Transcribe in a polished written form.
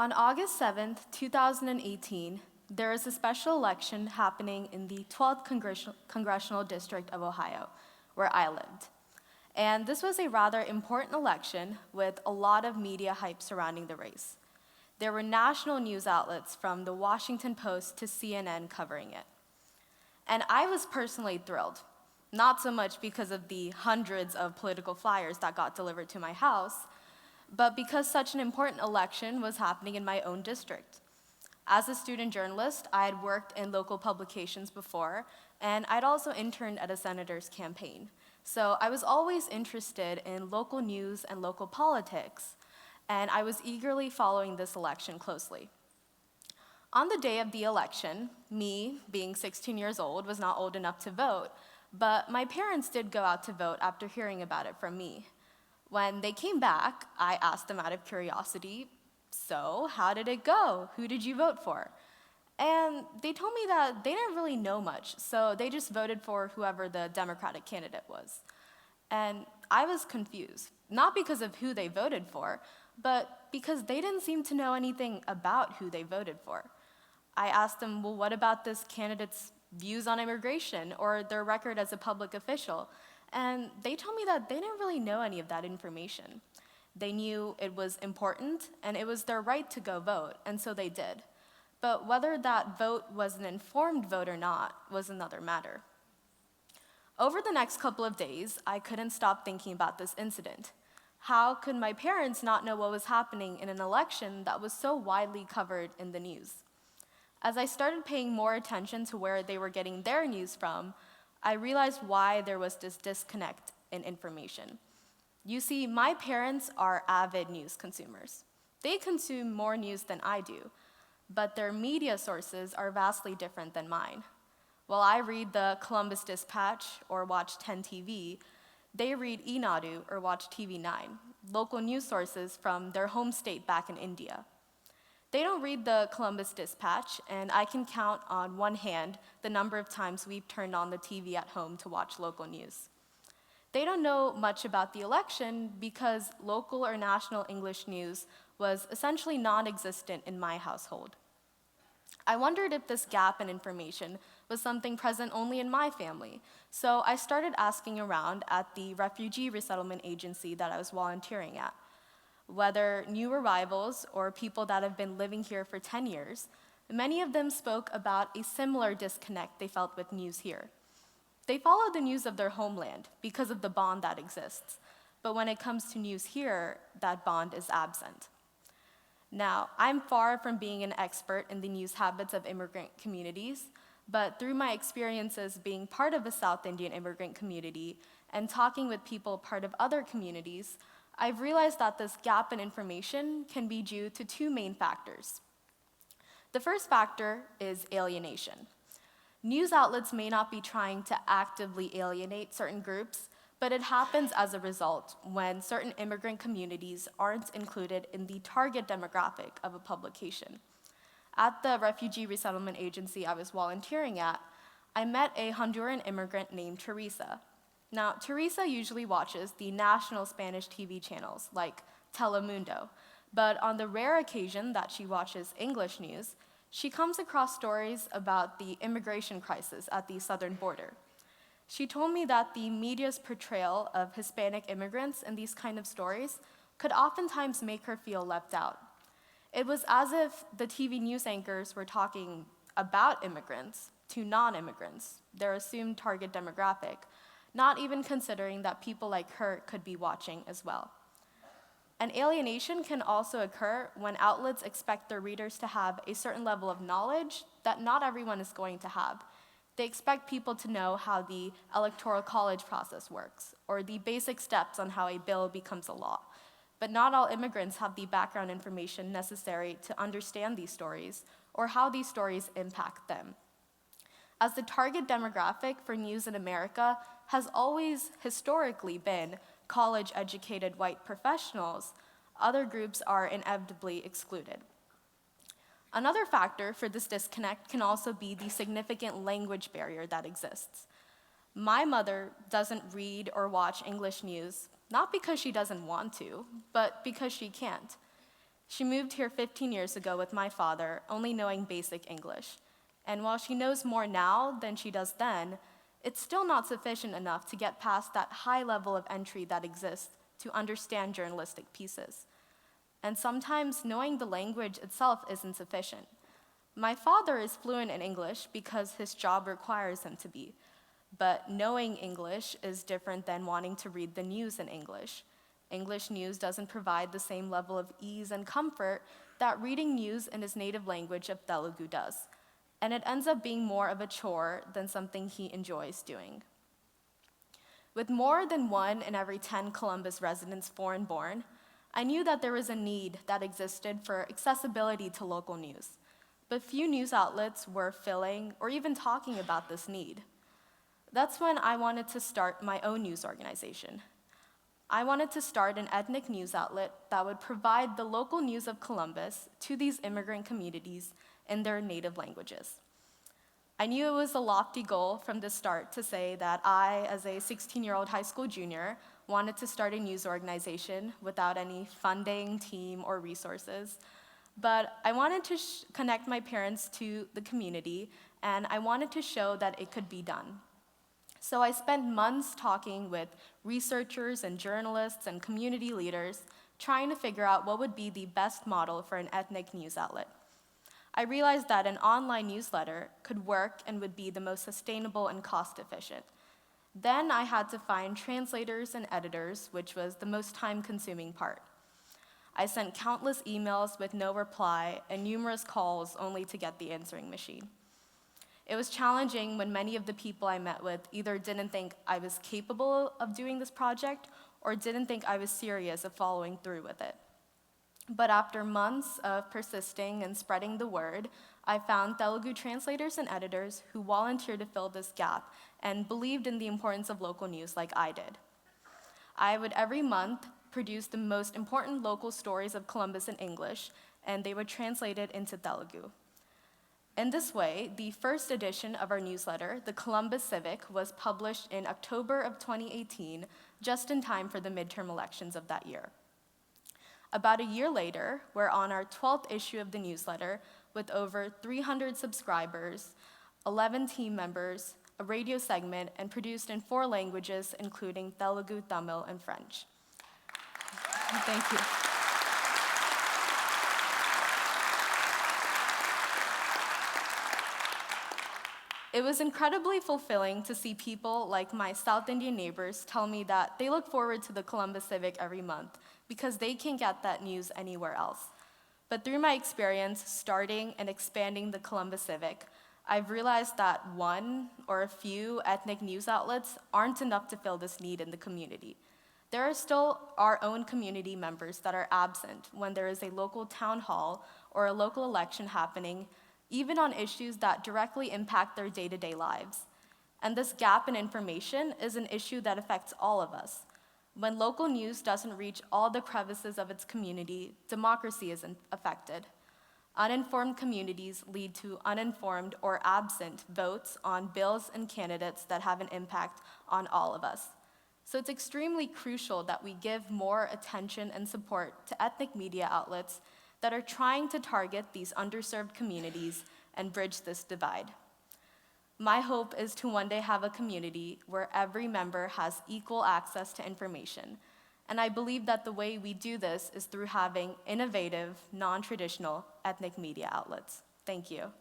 On August 7th, 2018, there is a special election happening in the 12th Congressional District of Ohio, where I lived. And this was a rather important election with a lot of media hype surrounding the race. There were national news outlets from the Washington Post to CNN covering it. And I was personally thrilled, not so much because of the hundreds of political flyers that got delivered to my house, but because such an important election was happening in my own district. As a student journalist, I had worked in local publications before, and I'd also interned at a senator's campaign. So I was always interested in local news and local politics, and I was eagerly following this election closely. On the day of the election, me, being 16 years old, was not old enough to vote, but my parents did go out to vote after hearing about it from me. When they came back, I asked them out of curiosity, "So, how did it go? Who did you vote for?" And they told me that they didn't really know much, so they just voted for whoever the Democratic candidate was. And I was confused, not because of who they voted for, but because they didn't seem to know anything about who they voted for. I asked them, well, what about this candidate's views on immigration or their record as a public official? And they told me that they didn't really know any of that information. They knew it was important and it was their right to go vote, and so they did. But whether that vote was an informed vote or not was another matter. Over the next couple of days, I couldn't stop thinking about this incident. How could my parents not know what was happening in an election that was so widely covered in the news? As I started paying more attention to where they were getting their news from, I realized why there was this disconnect in information. You see, my parents are avid news consumers. They consume more news than I do, but their media sources are vastly different than mine. While I read the Columbus Dispatch or watch 10 TV, they read Enadu or watch TV9, local news sources from their home state back in India. They don't read the Columbus Dispatch, and I can count on one hand the number of times we've turned on the TV at home to watch local news. They don't know much about the election because local or national English news was essentially non-existent in my household. I wondered if this gap in information was something present only in my family, so I started asking around at the refugee resettlement agency that I was volunteering at. Whether new arrivals or people that have been living here for 10 years, many of them spoke about a similar disconnect they felt with news here. They follow the news of their homeland because of the bond that exists, but when it comes to news here, that bond is absent. Now, I'm far from being an expert in the news habits of immigrant communities, but through my experiences being part of a South Indian immigrant community and talking with people part of other communities, I've realized that this gap in information can be due to two main factors. The first factor is alienation. News outlets may not be trying to actively alienate certain groups, but it happens as a result when certain immigrant communities aren't included in the target demographic of a publication. At the refugee resettlement agency I was volunteering at, I met a Honduran immigrant named Teresa. Now, Teresa usually watches the national Spanish TV channels like Telemundo, but on the rare occasion that she watches English news, she comes across stories about the immigration crisis at the southern border. She told me that the media's portrayal of Hispanic immigrants in these kind of stories could oftentimes make her feel left out. It was as if the TV news anchors were talking about immigrants to non-immigrants, their assumed target demographic, not even considering that people like her could be watching as well. And alienation can also occur when outlets expect their readers to have a certain level of knowledge that not everyone is going to have. They expect people to know how the electoral college process works, or the basic steps on how a bill becomes a law. But not all immigrants have the background information necessary to understand these stories, or how these stories impact them. As the target demographic for news in America has always historically been college-educated white professionals, other groups are inevitably excluded. Another factor for this disconnect can also be the significant language barrier that exists. My mother doesn't read or watch English news, not because she doesn't want to, but because she can't. She moved here 15 years ago with my father, only knowing basic English. And while she knows more now than she does then, it's still not sufficient enough to get past that high level of entry that exists to understand journalistic pieces. And sometimes knowing the language itself isn't sufficient. My father is fluent in English because his job requires him to be. But knowing English is different than wanting to read the news in English. English news doesn't provide the same level of ease and comfort that reading news in his native language of Telugu does. And it ends up being more of a chore than something he enjoys doing. With more than 1 in every 10 Columbus residents foreign-born, I knew that there was a need that existed for accessibility to local news. But few news outlets were filling or even talking about this need. That's when I wanted to start my own news organization. I wanted to start an ethnic news outlet that would provide the local news of Columbus to these immigrant communities in their native languages. I knew it was a lofty goal from the start to say that I, as a 16-year-old high school junior, wanted to start a news organization without any funding, team, or resources. But I wanted to connect my parents to the community, and I wanted to show that it could be done. So I spent months talking with researchers and journalists and community leaders, trying to figure out what would be the best model for an ethnic news outlet. I realized that an online newsletter could work and would be the most sustainable and cost-efficient. Then I had to find translators and editors, which was the most time-consuming part. I sent countless emails with no reply and numerous calls only to get the answering machine. It was challenging when many of the people I met with either didn't think I was capable of doing this project or didn't think I was serious of following through with it. But after months of persisting and spreading the word, I found Telugu translators and editors who volunteered to fill this gap and believed in the importance of local news like I did. I would every month produce the most important local stories of Columbus in English, and they would translate it into Telugu. In this way, the first edition of our newsletter, the Columbus Civic, was published in October of 2018, just in time for the midterm elections of that year. About a year later, we're on our 12th issue of the newsletter with over 300 subscribers, 11 team members, a radio segment, and produced in 4 languages, including Telugu, Tamil, and French. Thank you. It was incredibly fulfilling to see people like my South Indian neighbors tell me that they look forward to the Columbus Civic every month because they can't get that news anywhere else. But through my experience starting and expanding the Columbus Civic, I've realized that one or a few ethnic news outlets aren't enough to fill this need in the community. There are still our own community members that are absent when there is a local town hall or a local election happening, even on issues that directly impact their day-to-day lives. And this gap in information is an issue that affects all of us. When local news doesn't reach all the crevices of its community, democracy isn't affected. Uninformed communities lead to uninformed or absent votes on bills and candidates that have an impact on all of us. So it's extremely crucial that we give more attention and support to ethnic media outlets that are trying to target these underserved communities and bridge this divide. My hope is to one day have a community where every member has equal access to information. And I believe that the way we do this is through having innovative, non-traditional ethnic media outlets. Thank you.